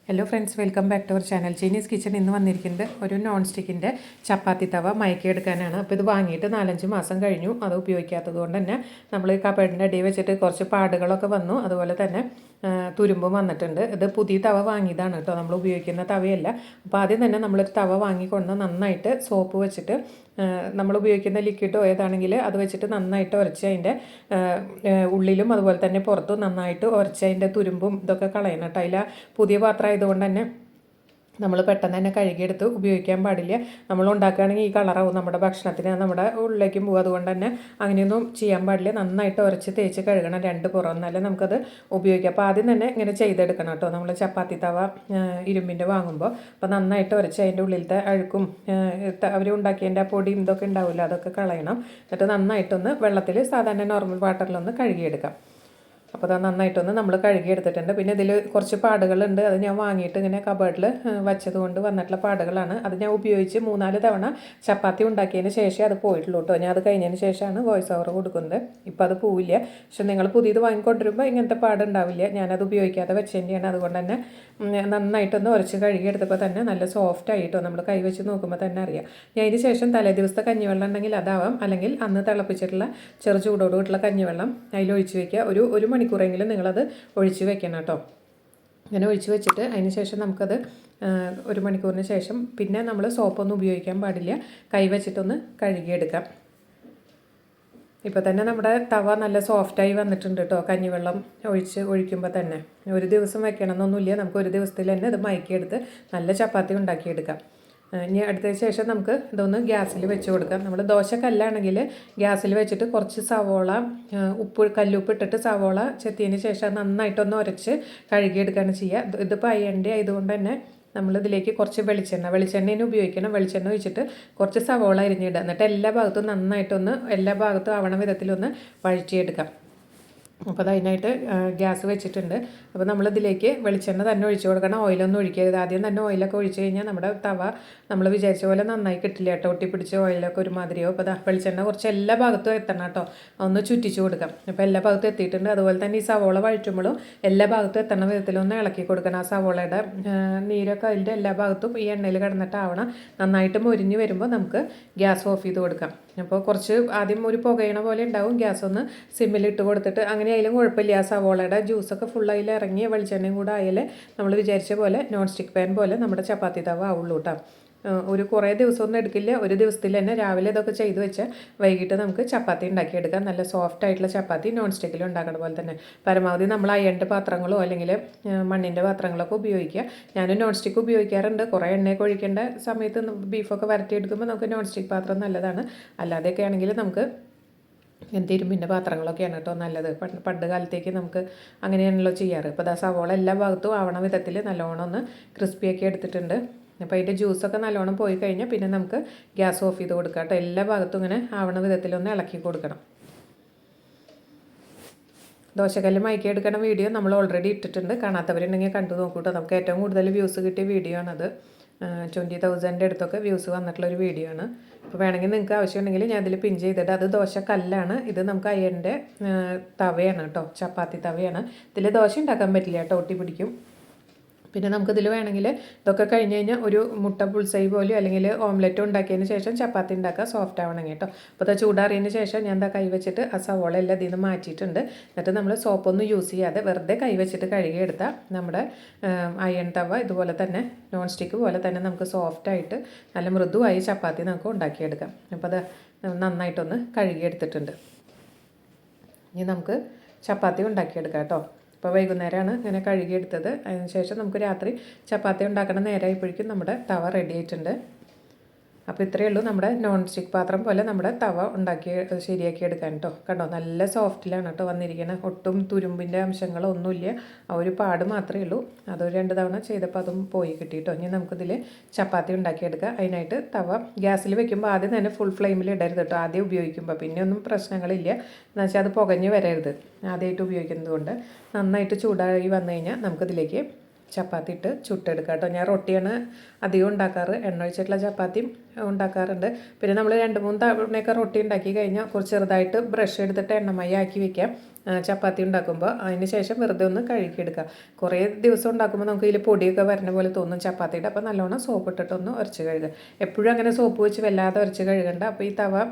Hello friends, welcome back to our channel. Chinese kitchen. ഇന്ന് വന്നിരിക്കുന്നത് ഒരു നോൺ സ്റ്റിക്കിൻ്റെ ചപ്പാത്തി തവ മയക്കിയെടുക്കാനാണ്. അപ്പോൾ ഇത് വാങ്ങിയിട്ട് 4-5 മാസം കഴിഞ്ഞു. അത് ഉപയോഗിക്കാത്തത് കൊണ്ട് തന്നെ നമ്മൾ ഈ കബഡിൻ്റെ അടിയിൽ വെച്ചിട്ട് കുറച്ച് പാടുകളൊക്കെ വന്നു. അതുപോലെ തന്നെ തുരുമ്പും വന്നിട്ടുണ്ട്. ഇത് പുതിയ തവ വാങ്ങിയതാണ് കേട്ടോ, നമ്മൾ ഉപയോഗിക്കുന്ന തവയല്ല. അപ്പോൾ ആദ്യം തന്നെ നമ്മളൊരു തവ വാങ്ങിക്കൊണ്ട് നന്നായിട്ട് സോപ്പ് വെച്ചിട്ട് നമ്മൾ ഉപയോഗിക്കുന്ന ലിക്വിഡോ ഏതാണെങ്കിൽ അത് വെച്ചിട്ട് നന്നായിട്ട് ഉരച്ച് അതിൻ്റെ ഉള്ളിലും അതുപോലെ തന്നെ പുറത്തും നന്നായിട്ട് ഉരച്ച് അതിൻ്റെ തുരുമ്പും ഇതൊക്കെ കളയണം കേട്ടോ. അതിൽ പുതിയ പാത്രം ആയതുകൊണ്ട് തന്നെ നമ്മൾ പെട്ടെന്ന് തന്നെ കഴുകിയെടുത്ത് ഉപയോഗിക്കാൻ പാടില്ല. നമ്മൾ ഉണ്ടാക്കുകയാണെങ്കിൽ ഈ കളറാവും നമ്മുടെ ഭക്ഷണത്തിന്, നമ്മുടെ ഉള്ളിലേക്കും പോകും. അതുകൊണ്ട് തന്നെ അങ്ങനെയൊന്നും ചെയ്യാൻ പാടില്ല. നന്നായിട്ട് ഉരച്ച് തേച്ച് കഴുകണം രണ്ട് പുറം, എന്നാലും നമുക്കത് ഉപയോഗിക്കാം. അപ്പോൾ ആദ്യം തന്നെ ഇങ്ങനെ ചെയ്തെടുക്കണം കേട്ടോ. നമ്മൾ ചപ്പാത്തി തവ ഇരുമ്പിൻ്റെ വാങ്ങുമ്പോൾ അപ്പോൾ നന്നായിട്ട് ഉരച്ച് അതിൻ്റെ ഉള്ളിലത്തെ അഴുക്കും അവർ ഉണ്ടാക്കിയതിൻ്റെ പൊടിയും ഇതൊക്കെ ഉണ്ടാവില്ല, അതൊക്കെ കളയണം. എന്നിട്ട് നന്നായിട്ടൊന്ന് വെള്ളത്തിൽ സാധാരണ നോർമൽ വാട്ടറിലൊന്ന് കഴുകിയെടുക്കാം. അപ്പോൾ അത് നന്നായിട്ടൊന്ന് നമ്മൾ കഴുകിയെടുത്തിട്ടുണ്ട്. പിന്നെ ഇതിൽ കുറച്ച് പാടുകളുണ്ട്. അത് ഞാൻ വാങ്ങിയിട്ട് ഇങ്ങനെ കബേർഡിൽ വെച്ചത് കൊണ്ട് വന്നിട്ടുള്ള പാടുകളാണ്. അത് ഞാൻ ഉപയോഗിച്ച് 3-4 തവണ ചപ്പാത്തി ഉണ്ടാക്കിയതിന് ശേഷം അത് പോയിട്ടുള്ളൂ കേട്ടോ. ഞാൻ അത് കഴിഞ്ഞതിന് ശേഷമാണ് വോയിസ് ഓവർ കൊടുക്കുന്നത്. ഇപ്പോൾ അത് പോവില്ല. പക്ഷെ നിങ്ങൾ പുതിയത് വാങ്ങിക്കൊണ്ടിരുമ്പോൾ ഇങ്ങനത്തെ പാടുണ്ടാവില്ല. ഞാനത് ഉപയോഗിക്കാതെ വെച്ചതിൻ്റെയാണ്. അതുകൊണ്ട് തന്നെ നന്നായിട്ടൊന്ന് ഉരച്ച് കഴുകിയെടുത്തപ്പോൾ തന്നെ നല്ല സോഫ്റ്റ് ആയിട്ടോ. നമ്മൾ കൈ വെച്ച് നോക്കുമ്പോൾ തന്നെ അറിയാം. ഞാൻ അതിന് ശേഷം തലേ ദിവസത്തെ കഞ്ഞിവെള്ളം ഉണ്ടെങ്കിൽ അതാവാം, അല്ലെങ്കിൽ അന്ന് തിളപ്പിച്ചിട്ടുള്ള ചെറു ചൂടോടുകൂടിയുള്ള കഞ്ഞിവെള്ളം അതിലൊഴിച്ച് വയ്ക്കുക. ഒരു മണിക്കൂറെങ്കിലും നിങ്ങളത് ഒഴിച്ച് വെക്കണം കേട്ടോ. അങ്ങനെ ഒഴിച്ച് വെച്ചിട്ട് അതിന് ശേഷം നമുക്കത് 1 മണിക്കൂറിന് ശേഷം പിന്നെ നമ്മൾ സോപ്പൊന്നും ഉപയോഗിക്കാൻ പാടില്ല. കൈ വെച്ചിട്ടൊന്ന് കഴുകിയെടുക്കാം. ഇപ്പോൾ തന്നെ നമ്മുടെ തവ നല്ല സോഫ്റ്റായി വന്നിട്ടുണ്ട് കേട്ടോ. കഞ്ഞിവെള്ളം ഒഴിക്കുമ്പോൾ തന്നെ ഒരു ദിവസം വെക്കണം എന്നൊന്നുമില്ല. നമുക്ക് ഒരു ദിവസത്തിൽ തന്നെ ഇത് മയക്കിയെടുത്ത് നല്ല ചപ്പാത്തി ഉണ്ടാക്കിയെടുക്കാം. ഇനി അടുത്തതിന് ശേഷം നമുക്ക് ഇതൊന്ന് ഗ്യാസിൽ വെച്ച് കൊടുക്കാം. നമ്മൾ ദോശക്കല്ലാണെങ്കിൽ ഗ്യാസിൽ വെച്ചിട്ട് കുറച്ച് സവോള കല്ലുപ്പ് ഇട്ടിട്ട് സവോള ചെത്തിയതിന് ശേഷം നന്നായിട്ടൊന്ന് ഉരച്ച് കഴുകിയെടുക്കുകയാണ് ചെയ്യുക. ഇതിപ്പോൾ അയ്യൻ്റെ ആയതുകൊണ്ട് തന്നെ നമ്മളിതിലേക്ക് കുറച്ച് വെളിച്ചെണ്ണേനെ ഉപയോഗിക്കണം. വെളിച്ചെണ്ണ ഒഴിച്ചിട്ട് കുറച്ച് സവോള അരിഞ്ഞിടുക. എന്നിട്ട് എല്ലാ ഭാഗത്തും നന്നായിട്ടൊന്ന് എല്ലാ ഭാഗത്തും ആവണ വിധത്തിലൊന്ന് വഴറ്റിയെടുക്കാം. അപ്പോൾ അതിനായിട്ട് ഗ്യാസ് വെച്ചിട്ടുണ്ട്. അപ്പോൾ നമ്മളിതിലേക്ക് വെളിച്ചെണ്ണ തന്നെ ഒഴിച്ച് കൊടുക്കണം. ഓയിലൊന്നും ഒഴിക്കരുത്. ആദ്യം തന്നെ ഓയിലൊക്കെ ഒഴിച്ച് കഴിഞ്ഞാൽ നമ്മുടെ തവ നമ്മൾ വിചാരിച്ച പോലെ നന്നായി കിട്ടില്ല കേട്ടോ. ഒട്ടിപ്പിടിച്ച് ഓയിലൊക്കെ ഒരുമാതിരിയോ. അപ്പോൾ വെളിച്ചെണ്ണ കുറച്ച് എല്ലാ ഭാഗത്തും എത്തണം കേട്ടോ. ഒന്ന് ചുറ്റിച്ച് കൊടുക്കാം. അപ്പോൾ എല്ലാ ഭാഗത്തും എത്തിയിട്ടുണ്ട്. അതുപോലെ തന്നെ ഈ സവോള വഴറ്റുമ്പോഴും എല്ലാ ഭാഗത്തും എത്തണ വിധത്തിലൊന്ന് ഇളക്കി കൊടുക്കണം. ആ സവോളയുടെ നീരൊക്കെ അതിൻ്റെ എല്ലാ ഭാഗത്തും ഈ എണ്ണയിൽ കിടന്നിട്ടാവണം. നന്നായിട്ട് മൊരിഞ്ഞ് വരുമ്പോൾ നമുക്ക് ഗ്യാസ് ഓഫ് ചെയ്ത് കൊടുക്കാം. അപ്പോൾ കുറച്ച് ആദ്യം ഒരു പുകയണ പോലെ ഉണ്ടാവും. ഗ്യാസ് ഒന്ന് സിമ്മിലിട്ട് കൊടുത്തിട്ട് അങ്ങനെ ആയാലും കുഴപ്പമില്ല. ആ സവോളയുടെ ജ്യൂസൊക്കെ ഫുൾ അതിൽ ഇറങ്ങി വെളിച്ചെണ്ണയും കൂടെ ആയാലേ നമ്മൾ വിചാരിച്ച പോലെ നോൺ സ്റ്റിക്ക് പാൻ പോലെ നമ്മുടെ ചപ്പാത്തി തവ ആവുള്ളൂ കേട്ടോ. ഒരു കുറേ ദിവസമൊന്നും എടുക്കില്ല. ഒരു ദിവസത്തിൽ തന്നെ രാവിലെ ഇതൊക്കെ ചെയ്ത് വെച്ചാൽ വൈകിട്ട് നമുക്ക് ചപ്പാത്തി ഉണ്ടാക്കിയെടുക്കാം. നല്ല സോഫ്റ്റ് ആയിട്ടുള്ള ചപ്പാത്തി നോൺ സ്റ്റിക്കിൽ ഉണ്ടാക്കുന്ന പോലെ തന്നെ. പരമാവധി നമ്മൾ അയണിൻ്റെ പാത്രങ്ങളോ അല്ലെങ്കിൽ മണ്ണിൻ്റെ പാത്രങ്ങളൊക്കെ ഉപയോഗിക്കുക. ഞാൻ നോൺ സ്റ്റിക്ക് ഉപയോഗിക്കാറുണ്ട്. കുറേ എണ്ണയൊക്കെ ഒഴിക്കേണ്ട സമയത്ത് ബീഫൊക്കെ വരട്ടിയെടുക്കുമ്പോൾ നമുക്ക് നോൺ സ്റ്റിക്ക് പാത്രം നല്ലതാണ്. അല്ലാതെയൊക്കെ ആണെങ്കിൽ നമുക്ക് ഇരുമ്പിൻ്റെ പാത്രങ്ങളൊക്കെയാണ് കേട്ടോ നല്ലത്. പണ്ട് കാലത്തേക്ക് നമുക്ക് അങ്ങനെയാണല്ലോ ചെയ്യാറ്. ഇപ്പോൾ സവോള എല്ലാ ഭാഗത്തും ആവണ വിധത്തിൽ നല്ലോണം ഒന്ന് ക്രിസ്പിയാക്കി എടുത്തിട്ടുണ്ട്. അപ്പോൾ അതിൻ്റെ ജ്യൂസൊക്കെ നല്ലോണം പോയി കഴിഞ്ഞാൽ പിന്നെ നമുക്ക് ഗ്യാസ് ഓഫ് ചെയ്ത് കൊടുക്കാം കേട്ടോ. എല്ലാ ഭാഗത്തും ഇങ്ങനെ ആവണ വിധത്തിലൊന്ന് ഇളക്കി കൊടുക്കണം. ദോശക്കല്ല് മയക്കിയെടുക്കണ വീഡിയോ നമ്മൾ ഓൾറെഡി ഇട്ടിട്ടുണ്ട്. കാണാത്തവരുണ്ടെങ്കിൽ കണ്ടു നോക്കൂട്ടോ. നമുക്ക് ഏറ്റവും കൂടുതൽ വ്യൂസ് കിട്ടിയ വീഡിയോ ആണത്. 20,000 അടുത്തൊക്കെ വ്യൂസ് വന്നിട്ടുള്ളൊരു വീഡിയോ ആണ്. അപ്പോൾ വേണമെങ്കിൽ നിങ്ങൾക്ക് ആവശ്യമുണ്ടെങ്കിൽ ഞാൻ അതിൽ പിൻ ചെയ്തിട്ട്, അത് ദോശക്കല്ലാണ്. ഇത് നമുക്ക് അയ്യൻ്റെ തവയാണ് കേട്ടോ, ചപ്പാത്തി തവയാണ്. ഇതിൽ ദോശ ഉണ്ടാക്കാൻ പറ്റില്ല കേട്ടോ, ഒട്ടി പിടിക്കും. പിന്നെ നമുക്കിതിൽ വേണമെങ്കിൽ ഇതൊക്കെ കഴിഞ്ഞ് കഴിഞ്ഞാൽ ഒരു മുട്ട പുൾസൈ പോലെയോ അല്ലെങ്കിൽ ഓംലെറ്റോ ഉണ്ടാക്കിയതിന് ശേഷം ചപ്പാത്തി ഉണ്ടാക്കുക, സോഫ്റ്റ് ആവണമെങ്കിൽ കേട്ടോ. അപ്പോൾ അത് ചൂടാറിയതിന് ശേഷം ഞാൻ കൈ വെച്ചിട്ട് ആ സവോള എല്ലാം ഇതിൽ നിന്ന് മാറ്റിയിട്ടുണ്ട്. എന്നിട്ട് നമ്മൾ സോപ്പൊന്നും യൂസ് ചെയ്യാതെ വെറുതെ കൈ വെച്ചിട്ട് കഴുകിയെടുത്താൽ നമ്മുടെ അയൺ തവ ഇതുപോലെ തന്നെ നോൺ സ്റ്റിക്ക് പോലെ തന്നെ നമുക്ക് സോഫ്റ്റായിട്ട് നല്ല മൃദുവായി ചപ്പാത്തി നമുക്ക് ഉണ്ടാക്കിയെടുക്കാം. അപ്പോൾ അത് നന്നായിട്ടൊന്ന് കഴുകിയെടുത്തിട്ടുണ്ട്. ഇനി നമുക്ക് ചപ്പാത്തി ഉണ്ടാക്കിയെടുക്കാം കേട്ടോ. അപ്പോൾ വൈകുന്നേരമാണ് ഇങ്ങനെ കഴുകിയെടുത്തത്. അതിന് ശേഷം നമുക്ക് രാത്രി ചപ്പാത്തി ഉണ്ടാക്കണ നേരമായപ്പോഴേക്കും നമ്മുടെ തവ റെഡി ആയിട്ടുണ്ട്. അപ്പോൾ ഇത്രയേ ഉള്ളൂ നമ്മുടെ നോൺ സ്റ്റിക്ക് പാത്രം പോലെ നമ്മുടെ തവ ശരിയാക്കി എടുക്കാൻ കേട്ടോ. കണ്ടോ, നല്ല സോഫ്റ്റിലാണ് കേട്ടോ വന്നിരിക്കുന്നത്. ഒട്ടും തുരുമ്പിൻ്റെ അംശങ്ങളോ ഒന്നുമില്ല. ആ ഒരു പാട് മാത്രമേ ഉള്ളൂ. അതൊരു 2 തവണ ചെയ്തപ്പോൾ അതും പോയി കിട്ടി കേട്ടോ. ഇനി നമുക്കിതിൽ ചപ്പാത്തി ഉണ്ടാക്കിയെടുക്കുക. അതിനായിട്ട് തവ ഗ്യാസിൽ വെക്കുമ്പോൾ ആദ്യം തന്നെ ഫുൾ ഫ്ലെയിമിൽ ഇടരുത് കേട്ടോ. ആദ്യം ഉപയോഗിക്കുമ്പോൾ പിന്നെ ഒന്നും പ്രശ്നങ്ങളില്ല. എന്ന് വെച്ചാൽ അത് പുകഞ്ഞ് വരരുത് ആദ്യമായിട്ട് ഉപയോഗിക്കുന്നത് കൊണ്ട്. നന്നായിട്ട് ചൂടായി വന്നു കഴിഞ്ഞാൽ നമുക്കിതിലേക്ക് ചപ്പാത്തി ഇട്ട് ചുട്ടെടുക്കുക കേട്ടോ. ഞാൻ റൊട്ടിയാണ് അധികം ഉണ്ടാക്കാറ്, എണ്ണ ഒഴിച്ചിട്ടുള്ള ചപ്പാത്തിയും ഉണ്ടാക്കാറുണ്ട്. പിന്നെ നമ്മൾ 2-3 തവണയൊക്കെ റൊട്ടി ഉണ്ടാക്കി കഴിഞ്ഞാൽ കുറച്ച് ചെറുതായിട്ട് ബ്രഷ് എടുത്തിട്ട് എണ്ണമയം ആക്കി വെക്കാം ചപ്പാത്തി ഉണ്ടാക്കുമ്പോൾ. അതിന് ശേഷം വെറുതെ ഒന്ന് കഴുകിയെടുക്കുക. കുറേ ദിവസം ഉണ്ടാക്കുമ്പോൾ നമുക്ക് ഇതിൽ പൊടിയൊക്കെ വരുന്ന പോലെ തോന്നും ചപ്പാത്തിയുടെ. അപ്പോൾ നല്ലോണം സോപ്പ് ഇട്ടിട്ടൊന്ന് ഉരച്ച് കഴുകുക. എപ്പോഴും അങ്ങനെ സോപ്പ് വെച്ച് വല്ലാതെ ഉരച്ച് കഴുകണ്ട. അപ്പോൾ ഈ തവ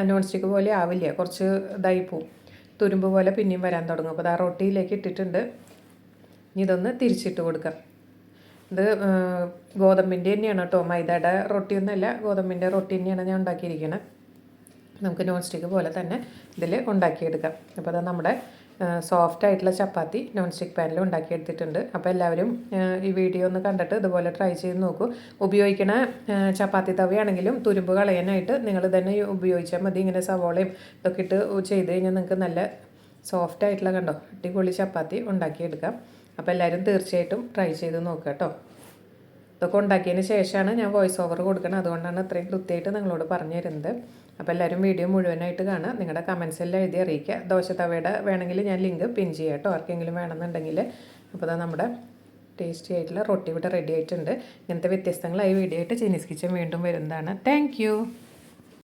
നോൺ സ്റ്റിക്ക് പോലെ ആവില്ല, കുറച്ച് ഇതായി പോവും, തുരുമ്പ് പോലെ പിന്നെയും വരാൻ തുടങ്ങും. അപ്പോൾ ആ റൊട്ടിയിലേക്ക് ഇട്ടിട്ടുണ്ട്. ഇതൊന്ന് തിരിച്ചിട്ട് കൊടുക്കാം. ഇത് ഗോതമ്പിൻ്റെ തന്നെയാണ് കേട്ടോ, മൈദയുടെ റൊട്ടിയൊന്നുമല്ല, ഗോതമ്പിൻ്റെ റൊട്ടി തന്നെയാണ് ഞാൻ ഉണ്ടാക്കിയിരിക്കുന്നത്. നമുക്ക് നോൺ സ്റ്റിക്ക് പോലെ തന്നെ ഇതിൽ ഉണ്ടാക്കിയെടുക്കാം. അപ്പോൾ അത് നമ്മുടെ സോഫ്റ്റ് ആയിട്ടുള്ള ചപ്പാത്തി നോൺ സ്റ്റിക്ക് പാനിൽ ഉണ്ടാക്കിയെടുത്തിട്ടുണ്ട്. അപ്പോൾ എല്ലാവരും ഈ വീഡിയോ ഒന്ന് കണ്ടിട്ട് ഇതുപോലെ ട്രൈ ചെയ്ത് നോക്കൂ. ഉപയോഗിക്കണ ചപ്പാത്തി തവയാണെങ്കിലും തുരുമ്പ് കളയാനായിട്ട് നിങ്ങൾ തന്നെ ഉപയോഗിച്ചാൽ മതി. ഇങ്ങനെ സവോളയും ഇതൊക്കെ ഇട്ട് ചെയ്ത് കഴിഞ്ഞാൽ നിങ്ങൾക്ക് നല്ല സോഫ്റ്റ് ആയിട്ടുള്ള കണ്ടോ അടിപൊളി ചപ്പാത്തി ഉണ്ടാക്കിയെടുക്കാം. അപ്പോൾ എല്ലാവരും തീർച്ചയായിട്ടും ട്രൈ ചെയ്ത് നോക്കുക കേട്ടോ. ഇതൊക്കെ ഉണ്ടാക്കിയതിന് ശേഷമാണ് ഞാൻ വോയിസ് ഓവർ കൊടുക്കണം, അതുകൊണ്ടാണ് ഇത്രയും കൃത്യമായിട്ട് നിങ്ങളോട് പറഞ്ഞു തരുന്നത്. അപ്പോൾ എല്ലാവരും വീഡിയോ മുഴുവനായിട്ട് കാണുക, നിങ്ങളുടെ കമൻസിൽ എഴുതി അറിയിക്കുക. ദോശത്തവയുടെ വേണമെങ്കിൽ ഞാൻ ലിങ്ക് പിൻ ചെയ്യാം കേട്ടോ, ആർക്കെങ്കിലും വേണമെന്നുണ്ടെങ്കിൽ. അപ്പോൾ അതാ നമ്മുടെ ടേസ്റ്റി ആയിട്ടുള്ള റൊട്ടി ഇവിടെ റെഡി ആയിട്ടുണ്ട്. ഇങ്ങനത്തെ വ്യത്യസ്തങ്ങളായ വീഡിയോ ആയിട്ട് ചൈനീസ് കിച്ചൻ വീണ്ടും വരുന്നതാണ്. താങ്ക്